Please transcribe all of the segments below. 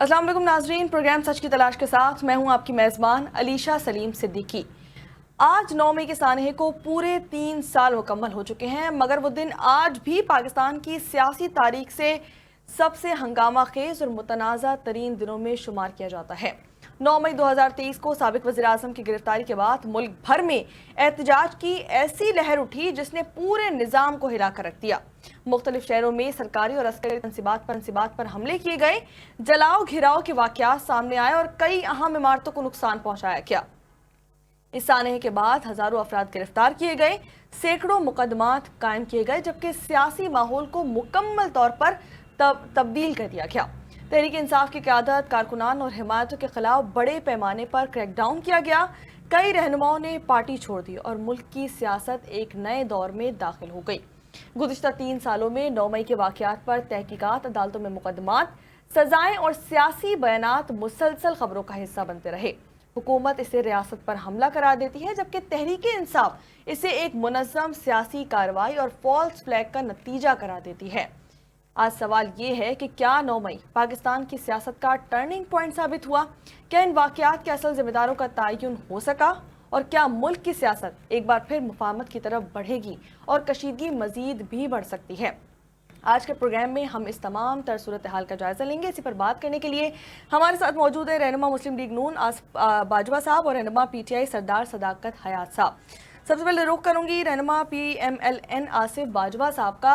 अस्सलाम वालेकुम नाजरीन, प्रोग्राम सच की तलाश के साथ मैं हूं आपकी मेज़बान अलीशा सलीम सिद्दीकी। आज 9 मई के सानहे को पूरे 3 साल मुकम्मल हो चुके हैं, मगर वो दिन आज भी पाकिस्तान की सियासी तारीख से सबसे हंगामा खेज और मुतनाज़ा तरीन दिनों में शुमार किया जाता है। 9 मई 2023 को साबिक वज़ीर आज़म की गिरफ्तारी के बाद मुल्क भर में एहतजाज की ऐसी लहर उठी जिसने पूरे निज़ाम को हिला कर रख दिया। मुख्तलिफ शहरों में सरकारी और अस्करी तंसीबात पर हमले किए गए, जलाओ घिराव के वाक़यात सामने आए और कई अहम इमारतों को नुकसान पहुंचाया गया। इस सानहे के बाद हजारों अफराद गिरफ्तार किए गए, सैकड़ों मुकदमात कायम किए गए, जबकि सियासी माहौल को मुकम्मल तौर पर तब्दील कर दिया गया। तहरीक इंसाफ की क़यादत, कारकुनान और हिमायतों के खिलाफ बड़े पैमाने पर क्रैकडाउन किया गया। कई रहनुमाओं ने पार्टी छोड़ दी और मुल्क की सियासत एक नए दौर में दाखिल हो गई। गुज़िश्ता 3 सालों में 9 मई के वाक़यात पर तहकीकात, अदालतों में मुकदमात, सजाएं और सियासी बयानात मुसलसल खबरों का हिस्सा बनते रहे। हुकूमत इसे रियासत पर हमला करार देती है, जबकि तहरीक इंसाफ इसे एक मुनज़्ज़म सियासी कार्रवाई और फॉल्स फ्लैग का नतीजा करार देती है। आज सवाल ये है कि क्या 9 मई पाकिस्तान की सियासत का टर्निंग पॉइंट साबित हुआ? क्या इन वाक़यात के असल जिम्मेदारों का तयन हो सका? और क्या मुल्क की सियासत एक बार फिर मुफाहमत की तरफ बढ़ेगी और कशीदगी मजीद भी बढ़ सकती है? आज के प्रोग्राम में हम इस तमाम तर सूरत हाल का जायजा लेंगे। इसी पर बात करने के लिए हमारे साथ मौजूद है रहनुमा मुस्लिम लीग नून बाजवा साहब और रहनुमा PTI सरदार सदाकत हयात साहब। सबसे पहले रुख करूंगी रहनुमा PMLN आसिफ बाजवा साहब का।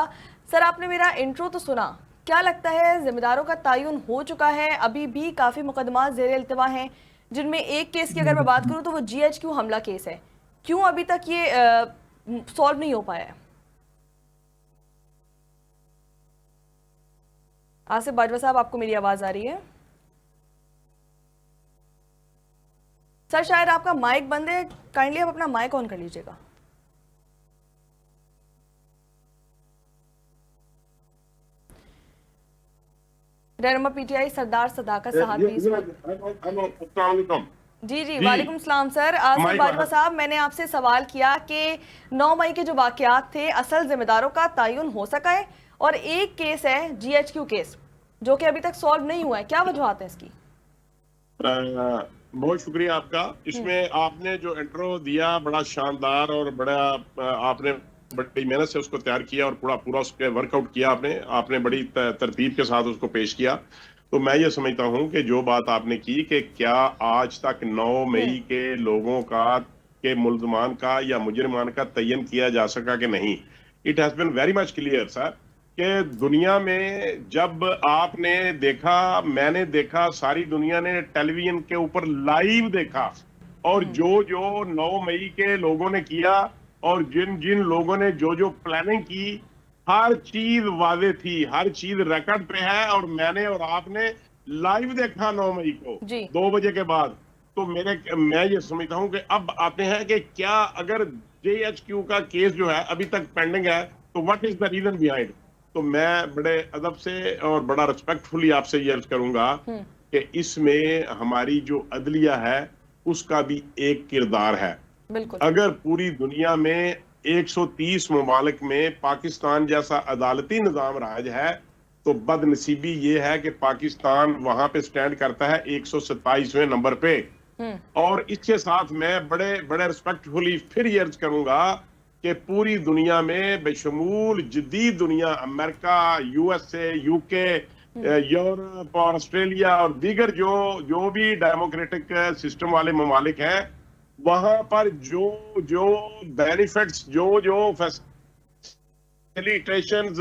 सर, आपने मेरा इंट्रो तो सुना, क्या लगता है जिम्मेदारों का तयन हो चुका है? अभी भी काफ़ी मुकदमा ज़ेर इल्तिवा हैं, जिनमें एक केस की अगर मैं बात करूं तो वो GHQ हमला केस है। क्यों अभी तक ये सॉल्व नहीं हो पाया है? आसिफ बाजवा साहब, आपको मेरी आवाज़ आ रही है? सर, शायद आपका माइक बंद है, काइंडली आप अपना माइक ऑन कर लीजिएगा। रहनुमा PTI सरदार सदाकत साहब भी जी जी वालेकुम सलाम। सर, आसिफ बाजवा साहब, मैंने आपसे सवाल किया कि 9 मई के जो वाक़यात थे असल जिम्मेदारों का तयन हो सका है, और एक केस है GHQ केस जो कि अभी तक सॉल्व नहीं हुआ है, क्या वजूहत है इसकी? बहुत शुक्रिया आपका। इसमें आपने जो इंट्रो दिया बड़ा शानदार और बड़ा आपने बड़ी मेहनत से उसको तैयार किया और पूरा उस पर वर्कआउट किया। आपने बड़ी तरतीब के साथ उसको पेश किया। तो मैं ये समझता हूँ कि जो बात आपने की कि क्या आज तक 9 मई के लोगों का, के मुल्ज़मान का या मुजरिमान का तयन किया जा सका कि नहीं? It has been very much clear sir कि दुनिया में जब आपने देखा, मैंने देखा, सारी दुनिया ने टेलीविजन के ऊपर लाइव देखा, और जो जो 9 मई के लोगों ने किया और जिन जिन लोगों ने जो जो प्लानिंग की, हर चीज वाज़ेह थी, हर चीज रिकॉर्ड पे है, और मैंने और आपने लाइव देखा 9 मई को 2 बजे के बाद। तो मैं ये समझता हूं कि अब आते हैं कि क्या अगर JHQ का केस जो है अभी तक पेंडिंग है, तो what is the reason behind? तो मैं बड़े अदब से और बड़ा रिस्पेक्टफुली आपसे ये अर्ज करूंगा कि इसमें हमारी जो अदलिया है उसका भी एक किरदार है। अगर पूरी दुनिया में 130 ममालिक में पाकिस्तान जैसा अदालती निजाम राज है, तो बदनसीबी ये है कि पाकिस्तान वहां पे स्टैंड करता है 127वें नंबर पे। और इसके साथ मैं बड़े बड़े रिस्पेक्टफुली फिर ये अर्ज करूंगा कि पूरी दुनिया में बेशमूल जदीद दुनिया, अमेरिका, USA, UK, यूरोप और ऑस्ट्रेलिया और दीगर जो भी डेमोक्रेटिक सिस्टम वाले ममालिक हैं, वहां पर जो जो बेनिफिट्स, जो फैसिलिटेशंस,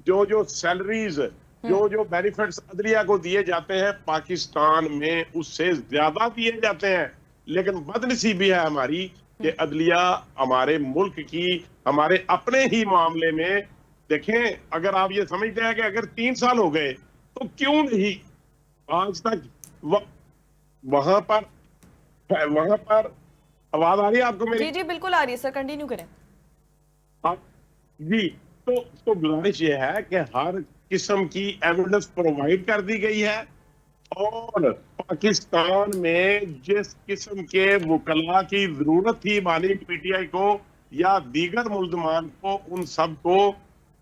जो सैलरीज, जो बेनिफिट्स अदलिया को दिए जाते हैं, पाकिस्तान में उससे ज्यादा दिए जाते हैं। लेकिन बदनसीबी है हमारी कि अदलिया हमारे मुल्क की, हमारे अपने ही मामले में देखें, अगर आप ये समझते हैं कि अगर 3 साल हो गए तो क्यों नहीं आज तक वहां पर आवाज आ रही है आपको मेरी? जी जी बिल्कुल आ रही है सर, कंटिन्यू करें। जी, तो गुजारिश ये है कि हर किस्म की एविडेंस प्रोवाइड कर दी गई है, और पाकिस्तान में जिस किस्म के वकला की जरूरत थी मानी PTI को या दीगर मुल्ज़मान को, उन सब को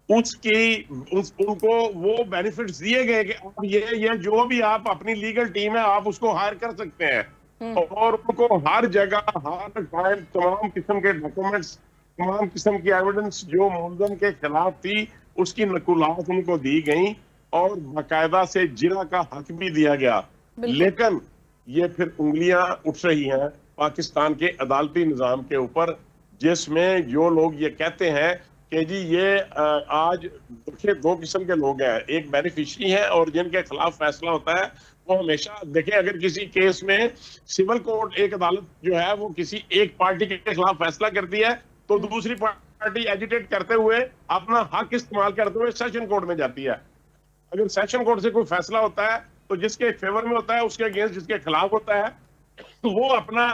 उनको वो बेनिफिट्स दिए गए कि आप ये जो भी आप अपनी लीगल टीम है आप उसको हायर कर सकते हैं और उनको हर जगह हर टाइम तमाम किस्म के डॉक्यूमेंट्स, तमाम किस्म की एविडेंस जो मुलजम के खिलाफ थी उसकी नकुलात उनको दी गई और बाकायदा से जिरा का हक भी दिया गया। लेकिन ये फिर उंगलियां उठ रही हैं पाकिस्तान के अदालती निजाम के ऊपर, जिसमें जो लोग ये कहते हैं कि जी ये आज देखिए दो किस्म के लोग हैं, एक बेनिफिशरी है और जिनके खिलाफ फैसला होता है वो हमेशा देखिए, अगर किसी केस में सिविल कोर्ट एक अदालत जो है वो किसी एक पार्टी के खिलाफ फैसला करती है तो दूसरी पार्टी एजिटेट करते हुए अपना हक इस्तेमाल करते हुए सेशन कोर्ट में जाती है। अगर सेशन कोर्ट से कोई फैसला होता है तो जिसके फेवर में होता है उसके अगेंस्ट जिसके खिलाफ होता है तो वो अपना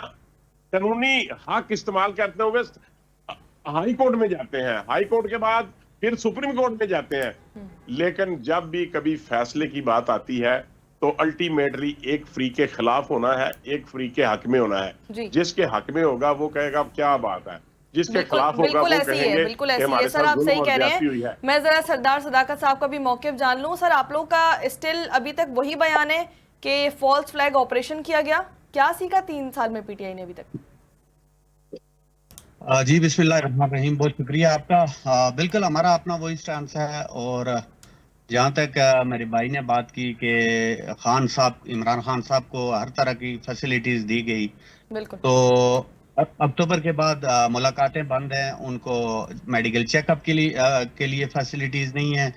कानूनी हक इस्तेमाल करते हुए हाई कोर्ट में जाते हैं, हाई कोर्ट के बाद फिर सुप्रीम कोर्ट में जाते हैं। लेकिन जब भी कभी फैसले की बात आती है तो अल्टीमेटली एक फ्री के खिलाफ होना है, एक फ्री के हक में होना है। जिसके हक में होगा वो कहेगा क्या बात है, जिसके खिलाफ होगा वो कहेंगे बिल्कुल ऐसी है। सर आप सही कह रहे हैं। मैं जरा सरदार सदाकत साहब का भी मौक़िफ़ जान लूं। सर आप लोग का स्टिल अभी तक वही बयान है कि फॉल्स फ्लैग ऑपरेशन किया गया, क्या सीखा 3 साल में पीटीआई ने अभी तक? जी बिस्मिल्लाहिर्रहमानिर्रहीम, बहुत शुक्रिया आपका। बिल्कुल हमारा अपना वही स्टैंड है और जहाँ तक मेरे भाई ने बात की कि खान साहब, इमरान खान साहब को हर तरह की फैसिलिटीज दी गई, बिल्कुल तो अक्टूबर के बाद मुलाकातें बंद हैं, उनको मेडिकल चेकअप के लिए फैसिलिटीज नहीं है।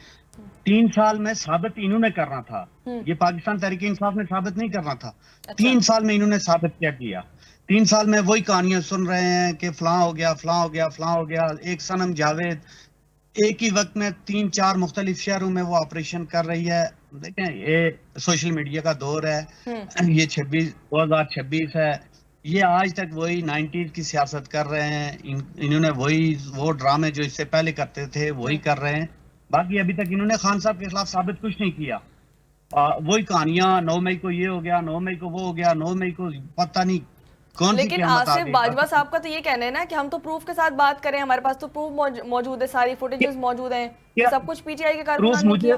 3 साल में साबित इन्होंने करना था, ये पाकिस्तान तहरीक इंसाफ ने साबित नहीं करना था। 3 साल में इन्होंने साबित क्या किया? 3 साल में वही कहानियां सुन रहे हैं कि फलां हो गया, फलां हो गया, फलां हो गया। एक सनम जावेद एक ही वक्त में 3-4 मुख्तलिफ शहरों में वो ऑपरेशन कर रही है। देखें ये सोशल मीडिया का दौर है, ये 2026 है, ये आज तक वही 90s की सियासत कर रहे हैं। इन्होंने वो ड्रामे जो इससे पहले करते थे वही कर रहे हैं। बाकी अभी तक इन्होंने खान साहब के खिलाफ साबित कुछ नहीं किया। वही कहानियां, 9 मई को ये हो गया, 9 मई को वो हो गया, 9 मई को पता नहीं कौन सी। लेकिन आसिफ बाजवा साहब का तो ये कहना है ना कि हम तो प्रूफ के साथ बात करें, हमारे पास तो प्रूफ मौजूद है, सारी फुटेजेस मौजूद हैं, सब कुछ पीटीआई के कारकुनान ने किया।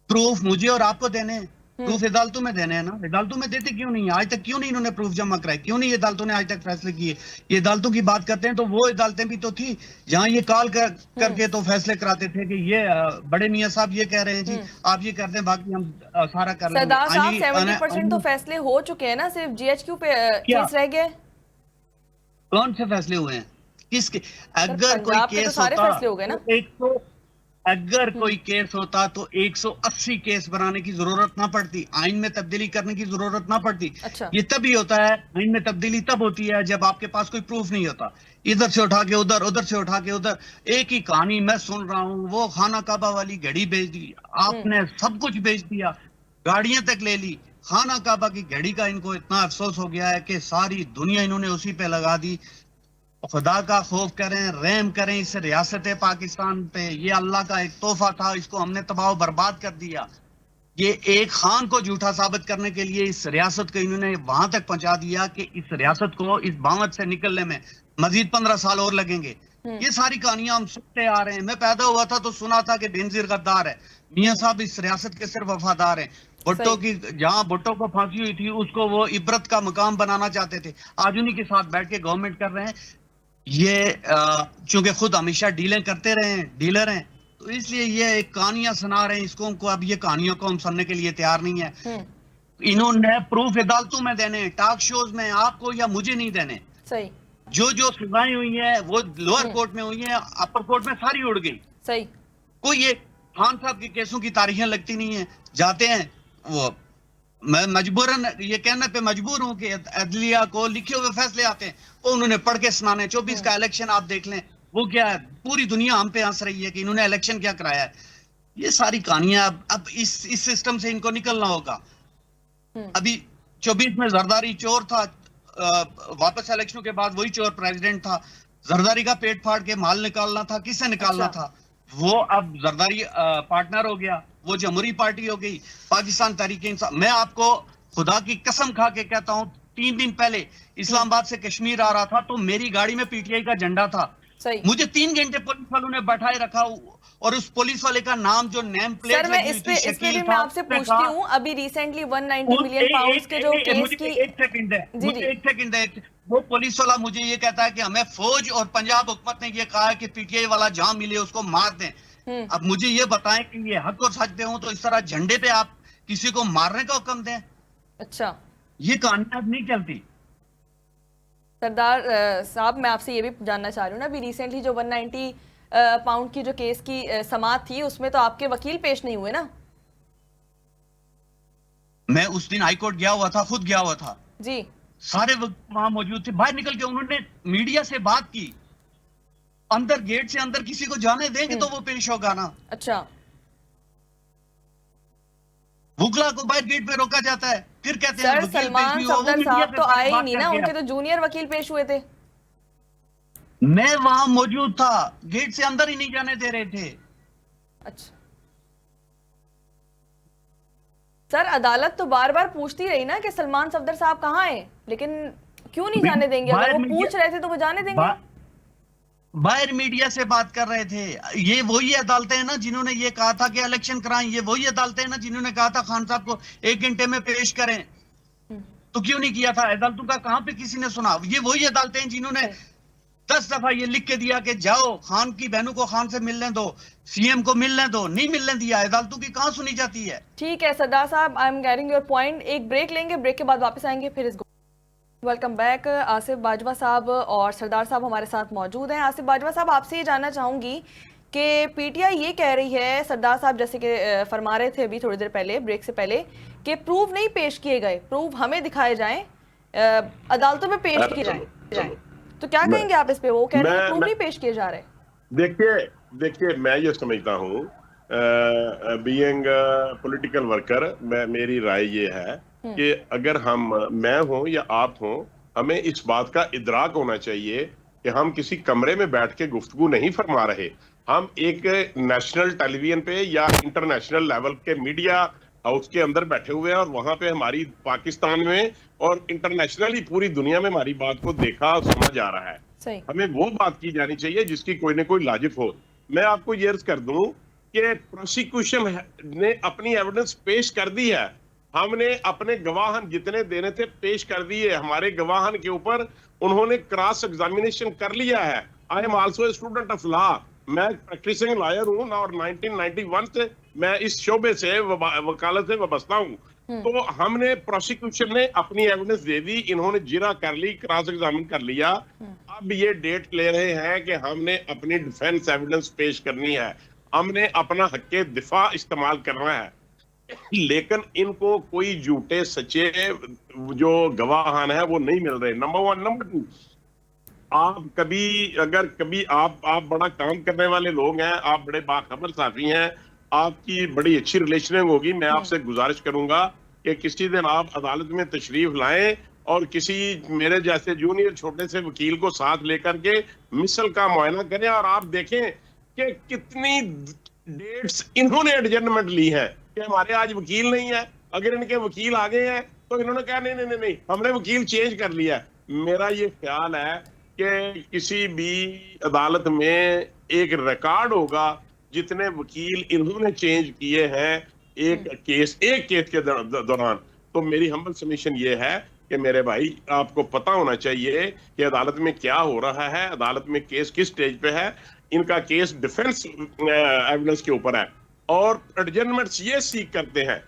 प्रूफ मुझे और आपको देने हैं, प्रूफ अदालतों में देने हैं ना। अदालतों में देते क्यों नहीं? आज तक क्यों नहीं इन्होंने प्रूफ जमा कराए? क्यों नहीं अदालतों ने आज तक फैसले किए? ये अदालतों की बात करते हैं तो वो अदालतें भी तो थी जहां ये कॉल करके तो फैसले कराते थे कि ये बड़े मियां साहब ये कह रहे हैं जी, आप ये कर दें, बाकी हम सारा कर लेंगे। सरदार साहब 70% तो फैसले हो चुके हैं ना, सिर्फ जीएचक्यू पे केस रह गए। कौन से फैसले हुए हैं? किसके? अगर कोई केस सारे फैसले हो गए ना। अगर कोई केस होता तो 180 केस बनाने की जरूरत ना पड़ती, आइन में तब्दीली करने की जरूरत ना पड़ती। अच्छा। ये तभी होता है, आइन में तब्दीली तब होती है जब आपके पास कोई प्रूफ नहीं होता। इधर से उठा के उधर, उधर से उठा के उधर, एक ही कहानी मैं सुन रहा हूँ। वो खाना काबा वाली घड़ी बेच दी आपने, सब कुछ बेच दिया, गाड़ियां तक ले ली। खाना काबा की घड़ी का इनको इतना अफसोस हो गया है कि सारी दुनिया इन्होंने उसी पे लगा दी। खुदा का खौफ करें, रहम करें इस रियासत पाकिस्तान पे। ये अल्लाह का एक तोहफा था, इसको हमने तबाह बर्बाद कर दिया। ये एक खान को झूठा साबित करने के लिए इस रियासत को इन्होंने वहां तक पहुंचा दिया कि इस रियासत को इस बावत से निकलने में मजीद 15 साल और लगेंगे। ये सारी कहानियां हम सुनते आ रहे हैं। मैं पैदा हुआ था तो सुना था कि बेनजीर गद्दार है। मियां साहब इस रियासत के सिर्फ वफादार हैं। भुट्टो की, जहां भुट्टो को फांसी हुई थी उसको वो इबरत का मुकाम बनाना चाहते थे, आज उन्हीं के साथ बैठ के गवर्नमेंट कर रहे हैं। ये चूंकि खुद हमेशा डीलें करते रहे हैं, डीलर हैं, तो इसलिए ये एक कहानियां सुना रहे हैं इसको। हमको अब ये कहानियों को हम सुनने के लिए तैयार नहीं है। इन्होंने प्रूफ अदालतों में देने, टॉक शोज में आपको या मुझे नहीं देने। सही। जो सजाएं हुई है वो लोअर कोर्ट में हुई है, अपर कोर्ट में सारी उड़ गई। सही। कोई ये खान साहब के केसों की तारीखें लगती नहीं है, जाते हैं वो। मैं मजबूरन ये कहने पे मजबूर हूं कि अदलिया को लिखे हुए फैसले आते हैं वो उन्होंने पढ़ के सुनाने। 24 का इलेक्शन आप देख लें, वो क्या है, पूरी दुनिया हम पे हंस रही है कि इन्होंने इलेक्शन क्या कराया है। ये सारी कहानियां अब इस सिस्टम से इनको निकलना होगा। अभी 24 में जरदारी चोर था, वापस इलेक्शन के बाद वही चोर प्रेसिडेंट था। जरदारी का पेट फाड़ के माल निकालना था, किससे निकालना था? वो अब जरदारी पार्टनर हो गया, वो जमहूरी पार्टी हो गई, पाकिस्तान तहरीक इंसाफ। मैं आपको खुदा की कसम खा के कहता हूं, 3 दिन पहले इस्लामाबाद से कश्मीर आ रहा था तो मेरी गाड़ी में पीटीआई का झंडा था। सही। मुझे 3 घंटे पुलिस वालों ने बैठाए रखा, और उस पुलिस वाले का नाम जो नेम प्लेट सर मैं लगी हुई इस थी पे शकील भी मैं था, आपसे उसने पूछती कहा, हूँ, अभी रिसेंटली 190 मिलियन पाउंड्स के जो केस मुझे की एक सेकंड है, जी मुझे जी एक सेकंड है। वो पुलिस वाला मुझे ये कहता है कि हमें फौज और पंजाब हुकूमत ने ये कहा है कि पीटीआई वाला जहां मिले उसको मार दें। हम्म अब मुझे ये बताएं कि ये हक और सच पे हो तो इस तरह झंडे पे आप किसी को मारने का हुक्म दें? अच्छा ये कहानी अब नहीं चलती। सरदार साहब मैं आपसे ये भी जानना चाह रही हूँ ना, अभी रिसेंटली जो 190 पाउंड की जो केस की समाअत थी उसमें तो आपके वकील पेश नहीं हुए ना? मैं उस दिन हाईकोर्ट गया हुआ था, खुद गया हुआ था, जी सारे वक्त वहां मौजूद थे। बाहर निकल के उन्होंने मीडिया से बात की, अंदर गेट से अंदर किसी को जाने देंगे तो वो पेश होगा ना। अच्छा वुकला को बाहर गेट पे रोका जाता है, फिर कहते हैं सर वकील पेश सलमान नहीं हुआ, वो सफदर मीडिया साहब से तो सारी आए ही बात नहीं कर ना, गया। उनके तो जूनियर वकील पेश हुए थे। मैं वहां मौजूद था, गेट से अंदर ही नहीं जाने दे रहे थे। अच्छा सर अदालत तो बार बार पूछती रही ना कि सलमान सफदर साहब कहाँ हैं, लेकिन क्यों नहीं जाने देंगे? अगर बाहर वो मीडिया पूछ रहे थे तो वो जाने देंगे। बाहर मीडिया से बात कर रहे थे। ये वही अदालतें हैं ना जिन्होंने ये कहा था कि इलेक्शन कराएं, ये वही अदालतें हैं ना जिन्होंने कहा था खान साहब को 1 घंटे में पेश करें। तो क्यों नहीं किया था? अदालतों का कहां पे किसी ने सुना? ये वही अदालतें हैं जिन्होंने 10 दफा ये लिख के दिया कि जाओ खान की बहनों को खान से मिलने दो, सीएम को मिलने दो, नहीं मिलने दिया। अदालतों की कहां सुनी जाती है? ठीक है सरदार साहब, I am getting your point. एक ब्रेक लेंगे, ब्रेक के बाद वापस आएंगे फिर इस। Welcome back. आसिफ बाजवा साहब और सरदार साहब हमारे साथ मौजूद हैं। आसिफ बाजवा साहब आपसे ये जानना चाहूंगी कि पीटीआई ये कह रही है, सरदार साहब जैसे कि फरमा रहे थे अभी थोड़ी देर पहले ब्रेक से पहले, कि प्रूफ नहीं पेश किए गए, प्रूफ हमें दिखाए जाएं, अदालतों में पेश किए जाएं। तो क्या कहेंगे आप इस पे? वो कह रहे हैं प्रूफ नहीं पेश किए जा रहे। देखिए मैं ये समझता हूँ, बीइंग पॉलिटिकल वर्कर, मेरी राय ये है कि अगर मैं हूं या आप हों, हमें इस बात का इदराक होना चाहिए कि हम किसी कमरे में बैठ के गुफ्तगू नहीं फरमा रहे। हम एक नेशनल टेलीविजन पे या इंटरनेशनल लेवल के मीडिया हाउस के अंदर बैठे हुए हैं और वहां पे हमारी पाकिस्तान में और इंटरनेशनली पूरी दुनिया में हमारी बात को देखा और सुना जा रहा है। सही। हमें वो बात की जानी चाहिए जिसकी कोई न कोई लाजिफ हो। मैं आपको ये अर्ज कर दूं कि प्रोसिक्यूशन ने अपनी एविडेंस पेश कर दी है। हमने अपने गवाहन जितने देने थे पेश कर दिए। हमारे गवाहन के ऊपर उन्होंने क्रॉस एग्जामिनेशन कर लिया है। I am also a student of law. मैं प्रैक्टिसिंग लॉयर हूं ना, और 1991 से मैं इस शोबे से वकालत से वाबस्ता हूं। तो हमने प्रोसिक्यूशन ने अपनी एविडेंस दे दी, इन्होंने जिरा कर ली, क्रॉस एग्जामिन कर लिया। अब ये डेट ले रहे हैं कि हमने अपनी डिफेंस एविडेंस पेश करनी है, हमने अपना हक दिफा इस्तेमाल करना है। लेकिन इनको कोई झूठे सच्चे जो गवाहान है वो नहीं मिल रहे, नंबर 1। नंबर 2, आप कभी आप बड़ा काम करने वाले लोग हैं, आप बड़े बाखबर साफी हैं, आपकी बड़ी अच्छी रिलेशनिंग होगी। मैं आपसे गुजारिश करूंगा कि किसी दिन आप अदालत में तशरीफ लाएं और किसी मेरे जैसे जूनियर छोटे से वकील को साथ लेकर के मिसल का मुआयना करें और आप देखें कि कितनी डेट्स इन्होंने एडजर्नमेंट ली है कि हमारे आज वकील नहीं है। अगर इनके वकील आ गए हैं तो इन्होंने कहा नहीं, हमने वकील चेंज कर लिया है। मेरा ये ख्याल है कि किसी भी अदालत में एक रिकॉर्ड होगा जितने वकील इन्होंने चेंज किए हैं एक केस के दौरान। तो मेरी हम्बल सबमिशन ये है कि मेरे भाई, आपको पता होना चाहिए कि अदालत में क्या हो रहा है, अदालत में केस किस स्टेज पे है। इनका केस डिफेंस एविडेंस के ऊपर है और एडजर्नमेंट्स ये सीख करते हैं,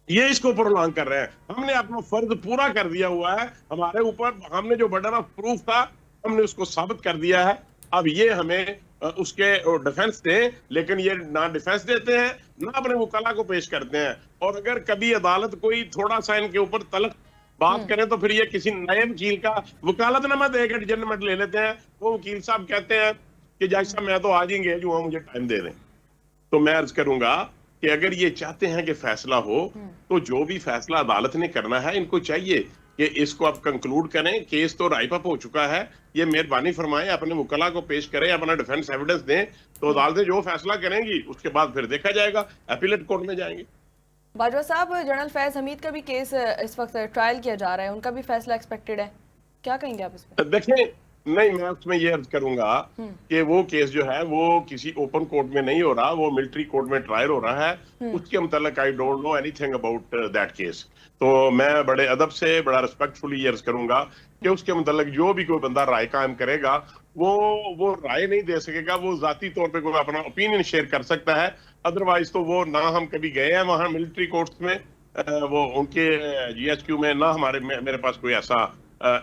ये इसको प्रोलॉन्ग कर रहे हैं। हमने अपना फर्ज पूरा कर दिया हुआ है, हमारे ऊपर हमने जो बर्डन ऑफ प्रूफ था हमने उसको साबित कर दिया है। अब ये हमें उसके डिफेंस दें, लेकिन ये ना डिफेंस देते हैं ना अपने वकाला को पेश करते हैं। और अगर कभी अदालत कोई थोड़ा सा इनके ऊपर तलख बात करें तो फिर ये किसी नए वकील का वकालतनामा दे के एडजर्नमेंट ले लेते हैं। वो वकील साहब कहते हैं कि जज साहब मैं तो आज ही गया जो, मुझे टाइम दे दें। तो मैं अर्ज करूंगा कि अगर ये चाहते हैं कि फैसला हो तो जो भी फैसला अदालत ने करना है, इनको चाहिए कि इसको आप कंक्लूड करें। केस तो राइप अप हो चुका है, ये मेहरबानी फरमाएं अपने वकला को पेश करें, अपना डिफेंस एविडेंस दें, तो अदालतें जो फैसला करेंगी उसके बाद फिर देखा जाएगा, अपीलेट कोर्ट में जाएंगे। बाजवा साहब, जनरल फैज हमीद का भी केस इस वक्त ट्रायल किया जा रहा है, उनका भी फैसला एक्सपेक्टेड है, क्या कहेंगे आप इस पर? नहीं, मैं उसमें ये अर्ज करूंगा कि वो केस जो है वो किसी ओपन कोर्ट में नहीं हो रहा, वो मिलिट्री कोर्ट में ट्रायल हो रहा है। उसके मतलब I don't know anything about that case. तो मैं बड़े अदब से, बड़ा रिस्पेक्टफुली ये अर्ज करूंगा कि उसके मतलब जो भी कोई बंदा राय कायम करेगा वो राय नहीं दे सकेगा, वो जाती तौर पे कोई अपना ओपिनियन शेयर कर सकता है। अदरवाइज तो वो ना हम कभी गए हैं वहां मिलिट्री कोर्ट्स में, वो उनके GHQ में, ना मेरे पास कोई ऐसा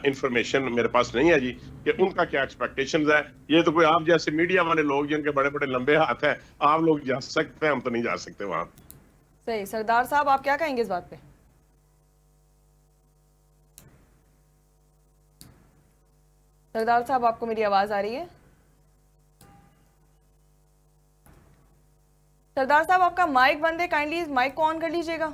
इंफॉर्मेशन मेरे पास नहीं है जी कि उनका क्या एक्सपेक्टेशंस है। ये तो कोई आप जैसे मीडिया वाले लोग जिनके बड़े बड़े लंबे हाथ हैं, आप लोग जा सकते हैं, हम तो नहीं जा सकते वहां। सही। सरदार साहब, आप क्या कहेंगे इस बात पे? सरदार साहब, आपको मेरी आवाज आ रही है? सरदार साहब, आपका माइक बंद है, काइंडली माइक को ऑन कर लीजिएगा।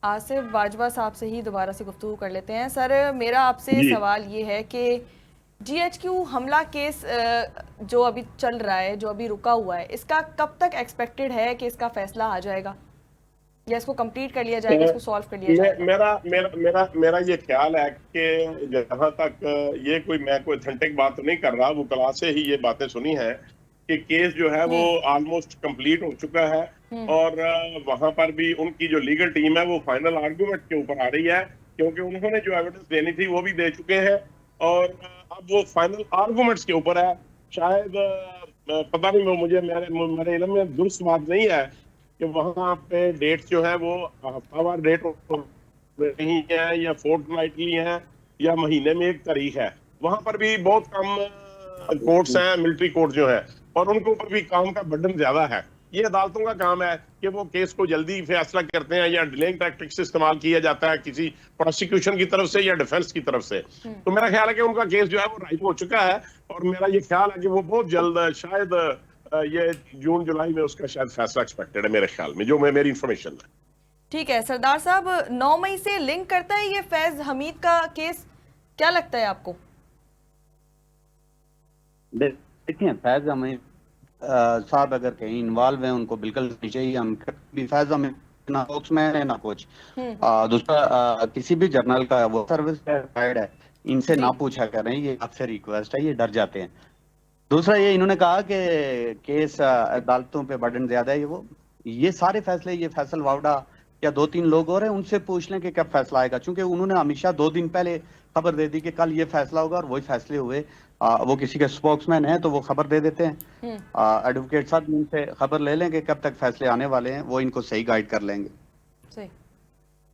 आसिफ बाजवा साहब से ही दोबारा से गुफ्तगू कर लेते हैं। सर, मेरा आपसे सवाल ये है कि GHQ हमला केस जो अभी चल रहा है, जो अभी रुका हुआ है, इसका कब तक एक्सपेक्टेड है कि इसका फैसला आ जाएगा, या इसको कंप्लीट कर लिया जाएगा, इसको सॉल्व कर लिया जाएगा? मेरा ये ख्याल है कि जहां तक ये कोई, मैं कोई ऑथेंटिक बात नहीं कर रहा, वो वकला से ही ये बातें सुनी है कि केस जो है वो ऑलमोस्ट कंप्लीट हो चुका है, और वहां पर भी उनकी जो लीगल टीम है वो फाइनल आर्गुमेंट के ऊपर आ रही है, क्योंकि उन्होंने जो एविडेंस देनी थी वो भी दे चुके हैं, और अब वो फाइनल आर्गुमेंट्स के ऊपर है। शायद पता नहीं, मेरे इल्म में दुरुस्त बात नहीं है कि वहां पे डेट जो है वो हफ्तावार डेट नहीं है, या फोर्टनाइटली है, या महीने में एक तारीख है। वहां पर भी बहुत कम कोर्ट्स हैं, मिलिट्री कोर्ट जो है, और उनके ऊपर भी काम का बर्डन ज्यादा है। ये अदालतों का काम है कि वो केस को जल्दी फैसला करते हैं, या डिलेइंग टैक्टिक्स इस्तेमाल किया जाता है किसी प्रोसिक्यूशन की तरफ से या डिफेंस की तरफ से। तो मेरा ख्याल है कि उनका केस जो है वो राइप हो चुका है, और मेरा ये ख्याल है कि वो बहुत जल्द, शायद ये जून जुलाई में उसका शायद फैसला एक्सपेक्टेड है, मेरे ख्याल में, जो मेरी इंफॉर्मेशन है। ठीक है सरदार साहब, 9 मई से लिंक करता है ये फैज हमीद का केस, क्या लगता है आपको? देखिए, फैज हमीद साहब अगर कहीं इन्वॉल्व हैं, उनको बिल्कुल नहीं चाहिए। हम भी फैज हमीद ना स्पोक्समैन है ना कुछ दूसरा, किसी भी जर्नल का वो सर्विस रिटायर्ड है, इनसे ना पूछा करें, ये आपसे रिक्वेस्ट है, ये डर जाते हैं। दूसरा ये इन्होंने कहा कि केस अदालतों पे बर्डन ज्यादा है, ये सारे फैसले, ये फैसल वावडा या 2-3 लोग और हैं, उनसे पूछ लें कि कब फैसला आएगा, क्योंकि उन्होंने हमेशा 2 दिन पहले खबर दे दी कि कल ये फैसला होगा, और वही फैसले हुए। वो किसी के स्पोक्समैन है तो वो खबर दे देते हैं। एडवोकेट साहब इनसे खबर ले लेंगे कब तक फैसले आने वाले हैं, वो इनको सही गाइड कर लेंगे। सही।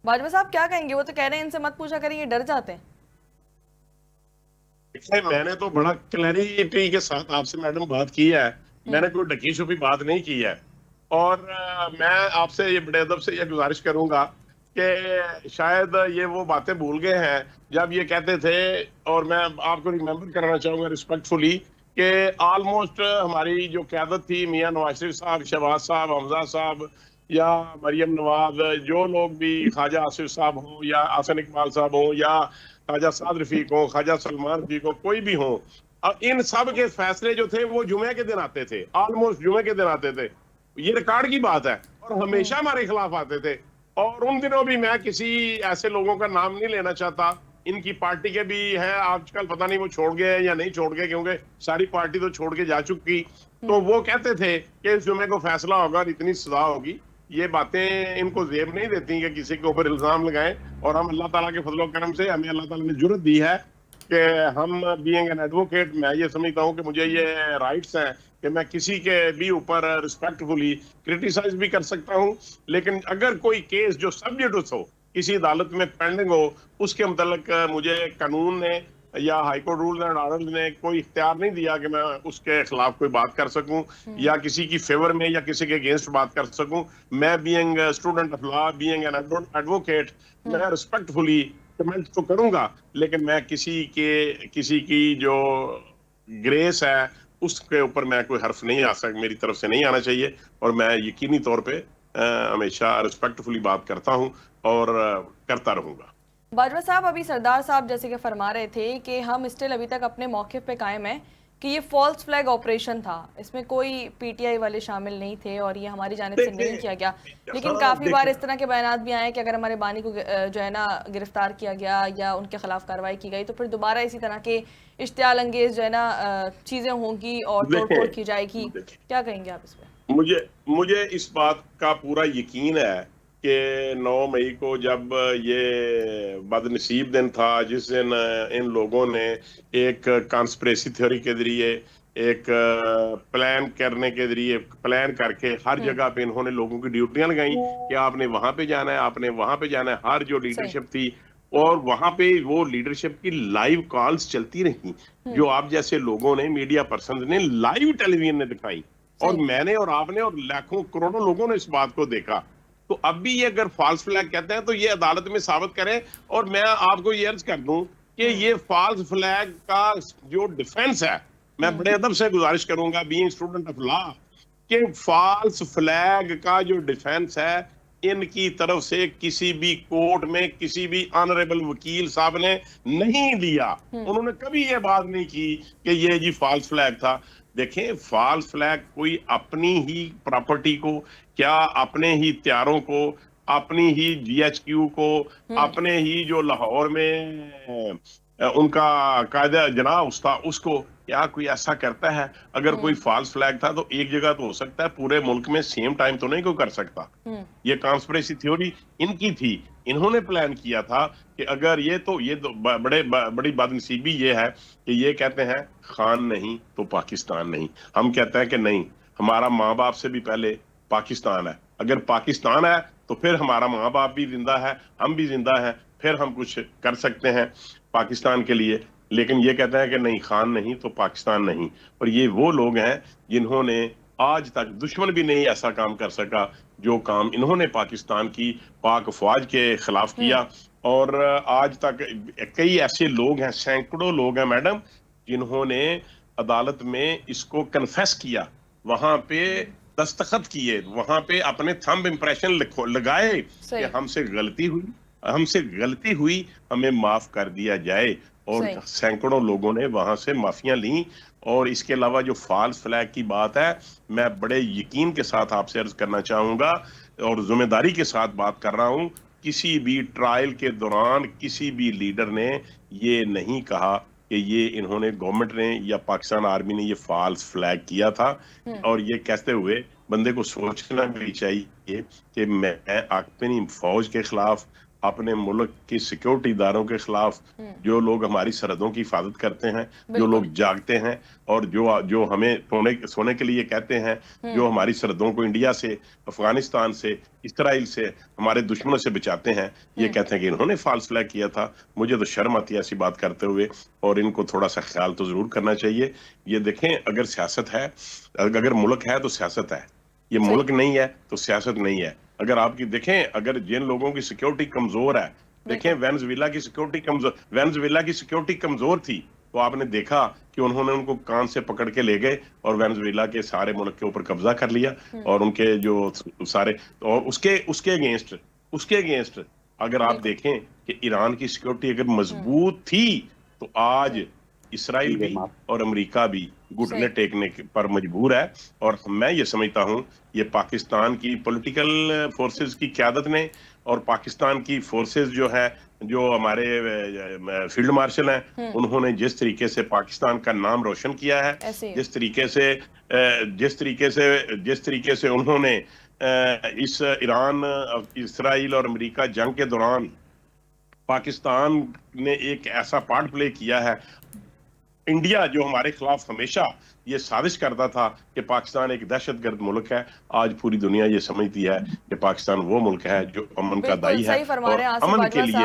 बाजवा साहब क्या कहेंगे? वो तो कह रहे हैं इनसे मत पूछा करें, ये डर जाते हैं। मैंने तो बड़ा क्लैरिटी के साथ आपसे मैडम बात की है, मैंने कोई ढकी छुपी बात नहीं की है, और मैं आपसे ये बड़े अदब से ये गुजारिश करूंगा कि शायद ये वो बातें भूल गए हैं जब ये कहते थे, और मैं आपको रिमेम्बर कराना चाहूंगा रिस्पेक्टफुली कि ऑलमोस्ट हमारी जो क़यादत थी, मियां नवाज शरीफ साहब, शहबाज साहब, हमजा साहब, या मरियम नवाज, जो लोग भी, ख्वाजा आसिफ साहब हो, या आसन इकबाल साहब हो, या ख्वाजा साद रफीक हो, ख्वाजा सलमान रफीक हो, कोई भी हो, अब इन सब के फैसले जो थे वो जुमे के दिन आते थे, ऑलमोस्ट जुमे के दिन आते थे। ये रिकॉर्ड की बात है, और हमेशा हमारे खिलाफ आते थे। और उन दिनों भी, मैं किसी ऐसे लोगों का नाम नहीं लेना चाहता, इनकी पार्टी के भी हैं, आजकल पता नहीं वो छोड़ गए या नहीं छोड़ गए, क्योंकि सारी पार्टी तो छोड़ के जा चुकी। तो वो कहते थे कि इस जुमे को फैसला होगा और इतनी सजा होगी। ये बातें इनको जेब नहीं देती कि किसी के ऊपर इल्जाम लगाएं, और हम अल्लाह ताला के फजलो करम से, हमें अल्लाह ताला ने जुर्रत दी है कि हम बीइंग एन एडवोकेट, मैं ये समझता हूँ कि मुझे ये राइट्स हैं कि मैं किसी के भी ऊपर रिस्पेक्टफुली क्रिटिसाइज भी कर सकता हूँ, लेकिन अगर कोई केस जो सब्जेक्ट हो, किसी अदालत में पेंडिंग हो, उसके मतलब मुझे कानून ने या हाईकोर्ट रूल्स एंड ऑर्डर्स ने कोई इख्तियार नहीं दिया कि मैं उसके खिलाफ कोई बात कर सकूं, या किसी की फेवर में या किसी के अगेंस्ट बात कर सकूं। मैं being student of law, being an advocate, मैं रिस्पेक्टफुली कमेंट तो करूंगा, लेकिन मैं किसी की जो ग्रेस है उसके ऊपर मैं कोई हर्फ नहीं आ सकता, मेरी तरफ से नहीं आना चाहिए, और मैं यकीनी तौर पे हमेशा रिस्पेक्टफुली बात करता हूं और करता रहूंगा। बाजवा साहब, अभी सरदार साहब जैसे कि फरमा रहे थे कि हम स्टिल अभी तक अपने मौके पे कायम हैं कि ये फॉल्स फ्लैग ऑपरेशन था, इसमें कोई पीटीआई वाले शामिल नहीं थे और ये हमारी जानिब से नहीं किया गया। लेकिन हाँ, काफ़ी बार इस तरह के बयानात भी आए कि अगर हमारे बानी को जो है ना गिरफ्तार किया गया या उनके खिलाफ कार्रवाई की गई तो फिर दोबारा इसी तरह के इश्तियाल अंगेज जो है ना चीज़ें होंगी और तोड़-फोड़ की जाएगी। क्या कहेंगे आप इस पर? मुझे इस बात का पूरा यकीन है कि 9 मई को जब ये बदनसीब दिन था जिस दिन इन लोगों ने एक कॉन्स्पिरेसी थ्योरी के जरिए एक प्लान करने के जरिए प्लान करके हर जगह पे इन्होंने लोगों की ड्यूटियां लगाई कि आपने वहां पे जाना है, आपने वहां पे जाना है। हर जो लीडरशिप थी और वहां पे वो लीडरशिप की लाइव कॉल्स चलती रही जो आप जैसे लोगों ने, मीडिया पर्सन ने लाइव टेलीविजन ने दिखाई और मैंने और आपने और लाखों करोड़ों लोगों ने इस बात को देखा। तो अब भी ये अगर फॉल्स फ्लैग कहते हैं तो ये अदालत में साबित करें। और मैं आपको ये अर्ज कर दूं कि ये फॉल्स फ्लैग का जो डिफेंस है, मैं बड़े अदब से गुजारिश करूंगा बीइंग स्टूडेंट ऑफ लॉ कि फॉल्स फ्लैग का जो डिफेंस है इनकी तरफ से किसी भी कोर्ट में किसी भी ऑनरेबल वकील साहब ने नहीं लिया। उन्होंने कभी ये बात नहीं की कि ये जी फॉल्स फ्लैग था। देखें, फॉल्स फ्लैग कोई अपनी ही प्रॉपर्टी को, क्या अपने ही हथियारों को, अपनी ही जीएचक्यू को, अपने ही जो लाहौर में उनका कायदा जना था उसको, क्या कोई ऐसा करता है? अगर कोई फॉल्स फ्लैग था तो एक जगह तो हो सकता है, पूरे मुल्क में सेम टाइम तो नहीं कोई कर सकता। ये कॉन्स्पिरेसी थ्योरी इनकी थी, इन्होंने प्लान किया था कि अगर ये तो बड़ी बदनसीबी ये है कि ये कहते हैं खान नहीं तो पाकिस्तान नहीं। हम कहते हैं कि नहीं, हमारा माँ बाप से भी पहले पाकिस्तान है। अगर पाकिस्तान है तो फिर हमारा माँ बाप भी जिंदा है, हम भी जिंदा हैं, फिर हम कुछ कर सकते हैं पाकिस्तान के लिए। लेकिन ये कहते हैं कि नहीं, खान नहीं तो पाकिस्तान नहीं। और ये वो लोग हैं जिन्होंने आज तक, दुश्मन भी नहीं ऐसा काम कर सका जो काम इन्होंने पाकिस्तान की पाक फौज के खिलाफ किया। और आज तक कई ऐसे लोग हैं, सैकड़ों लोग हैं मैडम, जिन्होंने अदालत में इसको कन्फेस किया, वहां पे दस्तखत किए, वहां पे अपने थंब इंप्रेशन लगाए कि हमसे गलती हुई, हमें माफ कर दिया जाए। और सैकड़ों लोगों ने वहां से माफियां ली। और इसके अलावा जो फॉल्स फ्लैग की बात है, मैं बड़े यकीन के साथ आपसे अर्ज करना चाहूंगा और जिम्मेदारी के साथ बात कर रहा हूं, किसी भी ट्रायल के दौरान किसी भी लीडर ने ये नहीं कहा कि ये इन्होंने, गवर्नमेंट ने या पाकिस्तान आर्मी ने ये फॉल्स फ्लैग किया था। और ये कहते हुए बंदे को सोचना भी चाहिए कि मैं अपनी फौज के खिलाफ, अपने मुल्क की सिक्योरिटी इदारों के खिलाफ, जो लोग हमारी सरहदों की हिफाजत करते हैं, जो लोग जागते हैं और जो हमें सोने के लिए कहते हैं, जो हमारी सरहदों को इंडिया से, अफगानिस्तान से, इसराइल से, हमारे दुश्मनों से बचाते हैं, ये कहते हैं कि इन्होंने फॉल्स फ्लैग किया था। मुझे तो शर्म आती है ऐसी बात करते हुए, और इनको थोड़ा सा ख्याल तो जरूर करना चाहिए। ये देखें, अगर सियासत है, अगर मुल्क है तो सियासत है, ये मुल्क नहीं है तो सियासत नहीं है। अगर आपकी देखें, अगर जिन लोगों की सिक्योरिटी कमजोर है, देखें वेनेजुएला की सिक्योरिटी कमजोर थी, तो आपने देखा कि उन्होंने उनको कान से पकड़ के ले गए और वेनेजुएला के सारे मुल्क के ऊपर कब्जा कर लिया। और उनके जो सारे, और उसके अगेंस्ट अगर आप देखें कि ईरान की सिक्योरिटी अगर मजबूत थी तो आज इसराइल भी और अमेरिका भी घुटने टेकने पर मजबूर है। और मैं ये समझता हूं ये पाकिस्तान की पॉलिटिकल फोर्सेस की क़यादत ने और पाकिस्तान की फोर्सेस जो है, जो हमारे फील्ड मार्शल हैं, उन्होंने जिस तरीके से पाकिस्तान का नाम रोशन किया है, जिस तरीके से उन्होंने इस ईरान, इसराइल और अमेरिका जंग के दौरान पाकिस्तान ने एक ऐसा पार्ट प्ले किया है। इंडिया जो हमारे खिलाफ हमेशा ये साजिश करता था कि पाकिस्तान एक दहशतगर्द मुल्क है, आज पूरी दुनिया ये समझती है कि पाकिस्तान वो मुल्क है जो अमन का दाई है और अमन के लिए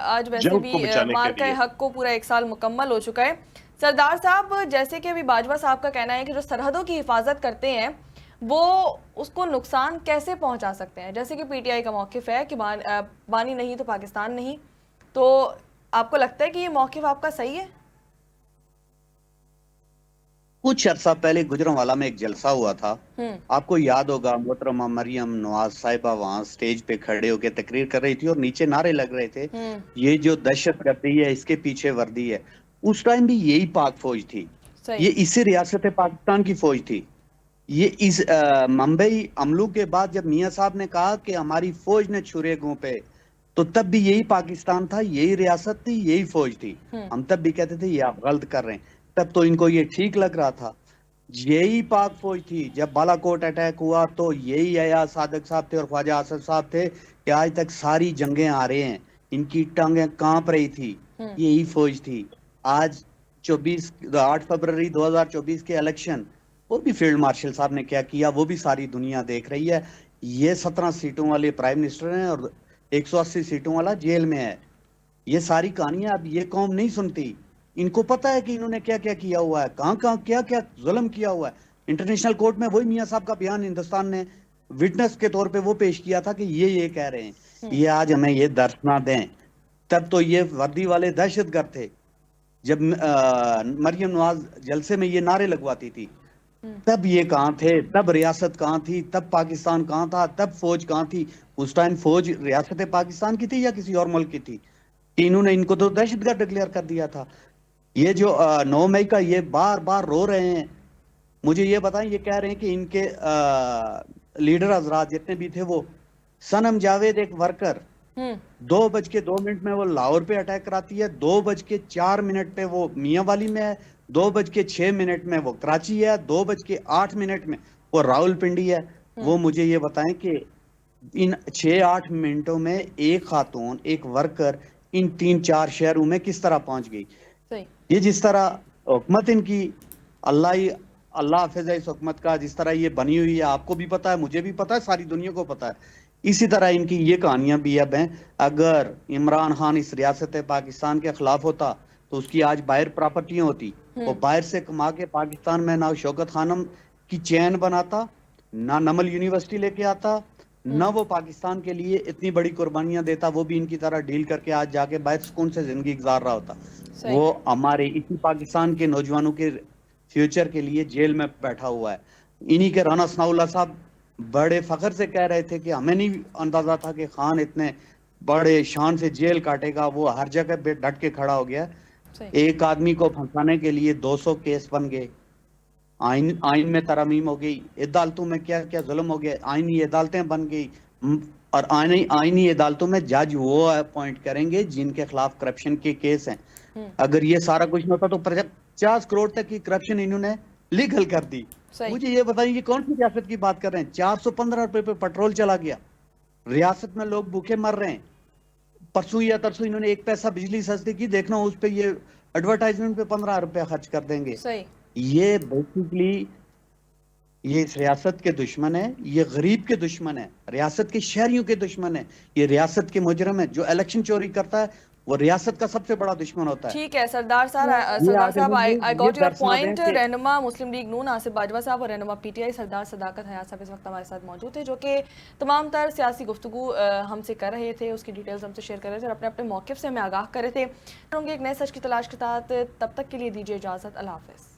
आज वैसे भी मार्का हक को पूरा 1 साल मुकम्मल हो चुका है। सरदार साहब, जैसे कि अभी बाजवा साहब का कहना है कि जो सरहदों की हिफाजत करते हैं वो उसको नुकसान कैसे पहुंचा सकते हैं, जैसे कि पीटीआई का मौक़िफ़ है कि बानी नहीं तो पाकिस्तान नहीं, तो आपको लगता है कि ये मौक़िफ़ आपका सही है? कुछ अर्सा पहले गुजरांवाला में एक जलसा हुआ था, आपको याद होगा, मोहतरमा मरियम नवाज साहिबा वहां स्टेज पे खड़े होकर तकरीर कर रही थी और नीचे नारे लग रहे थे, ये जो दहशत गर्दी है इसके पीछे वर्दी है। उस टाइम भी यही पाक फौज थी सही। ये इसी रियासत पाकिस्तान की फौज थी। ये इस मुंबई हमलों के बाद जब मियां साहब ने कहा कि हमारी फौज ने छुरे घोंपे, तो तब भी यही पाकिस्तान था, यही रियासत थी, यही फौज थी। हम तब भी कहते थे ये आप गलत कर रहे हैं, तब तो इनको ये ठीक लग रहा था। यही पाक फौज थी, जब बालाकोट अटैक हुआ तो यही अयाज सादक साहब थे और ख्वाजा आसफ साहब थे कि आज तक सारी जंगें आ रहे हैं, इनकी टांगें कांप रही थी, यही फौज थी। आज 8 फरवरी 2024 के इलेक्शन, वो भी फील्ड मार्शल साहब ने क्या किया वो भी सारी दुनिया देख रही है। ये 17 सीटों वाले प्राइम मिनिस्टर हैं और 180 सीटों वाला जेल में है। ये सारी कहानियां अब ये कौम नहीं सुनती। इनको पता है कि इन्होंने क्या क्या किया हुआ है, कहां कहां क्या क्या जुल्म किया हुआ है। इंटरनेशनल कोर्ट में वही मियां साहब का बयान हिंदुस्तान ने विटनेस के तौर पे वो पेश किया था कि ये कह रहे हैं, ये आज हमें ये दर्श ना दें। तब तो ये वर्दी वाले दहशतगर्द थे। जब मरियम नवाज जलसे में ये नारे लगवाती थी, तब ये कहां थे, तब रियासत कहां थी, तब पाकिस्तान कहां था, तब फौज कहां थी। उस टाइम फौज रियासत पाकिस्तान की थी या किसी और मुल्क की थी? इन्होंने इनको तो दहशतगर्द डिक्लेयर कर दिया था। ये जो 9 मई का ये बार बार रो रहे हैं, मुझे ये बताएं, ये कह रहे हैं कि इनके लीडर हजरात जितने भी थे, वो सनम जावेद एक वर्कर 2:02 में वो लाहौर पे अटैक कराती है, 2:04 पे वो मियां वाली में है, 2:06 में वो कराची है, 2:08 में वो रावलपिंडी है। वो मुझे ये बताएं कि इन 6-8 मिनटों में एक खातून, एक वर्कर इन 3-4 शहरों में किस तरह पहुंच गई। सही। ये जिस तरह हुकूमत इनकी, अल्लाह हाफिज़ है इस हुकूमत का, जिस तरह ये बनी हुई है, आपको भी पता है, मुझे भी पता है, सारी दुनिया को पता है। इसी तरह इनकी ये कहानियां भी अब हैं। अगर इमरान खान इस रियासत पाकिस्तान के खिलाफ होता तो उसकी आज बाहर प्रॉपर्टियां होती, वो बाहर से कमा के पाकिस्तान में ना शौकत खानम की चैन बनाता, ना नमल यूनिवर्सिटी लेके आता, ना वो पाकिस्तान के लिए इतनी बड़ी कुर्बानियां देता, वो भी इनकी तरह डील करके आज जाके बाहर सुकून से जिंदगी गुजार रहा होता। वो हमारे इसी पाकिस्तान के नौजवानों के फ्यूचर के लिए जेल में बैठा हुआ है। इन्हीं के राना सनाउल्लाह साहब बड़े फख्र से कह रहे थे कि हमें नहीं अंदाजा था कि खान इतने बड़े शान से जेल काटेगा। वो हर जगह पे डट के खड़ा हो गया। एक आदमी को फंसाने के लिए 200 केस बन गए, आइन में तरमीम हो गई, अदालतों में क्या क्या जुल्म हो गया, आइनी अदालतें बन गई, और आइनी अदालतों में जज वो अपॉइंट करेंगे जिनके खिलाफ करप्शन के केस हैं। अगर ये सारा कुछ होता तो 50 करोड़ तक की करप्शन इन्होंने लीगल कर दी। मुझे ये बताइए, ये कौन सी रियासत की बात कर रहे हैं? 415 रुपए पे पेट्रोल चला गया, रियासत में लोग भूखे मर रहे हैं। परसों या तरसों इन्होंने 1 पैसा बिजली सस्ती की, देखना उस पे ये एडवर्टाइजमेंट पे 15 रुपया खर्च कर देंगे। ये बेसिकली ये इस रियासत के दुश्मन है, ये गरीब के दुश्मन है, रियासत के शहरियों के दुश्मन है, ये रियासत के मुजरिम है। जो इलेक्शन चोरी करता है वो रियासत का सबसे बड़ा दुश्मन होता है। ठीक है सरदार साहब, आई गॉट योर पॉइंट। रहनुमा मुस्लिम लीग नून आसिफ बाजवा साहब और रहनुमा पीटीआई सरदार सदाकत हयात साहब इस वक्त हमारे साथ मौजूद थे, जो कि तमाम तर सियासी गुफ्तगू हमसे कर रहे थे, उसकी डिटेल्स हमसे शेयर कर रहे थे और अपने अपने मौक़िफ़ से हमें आगाह कर रहे थे। होंगे एक नए सच की तलाश के साथ, तब तक के लिए दीजिए इजाज़त। अल्लाह हाफ़िज़।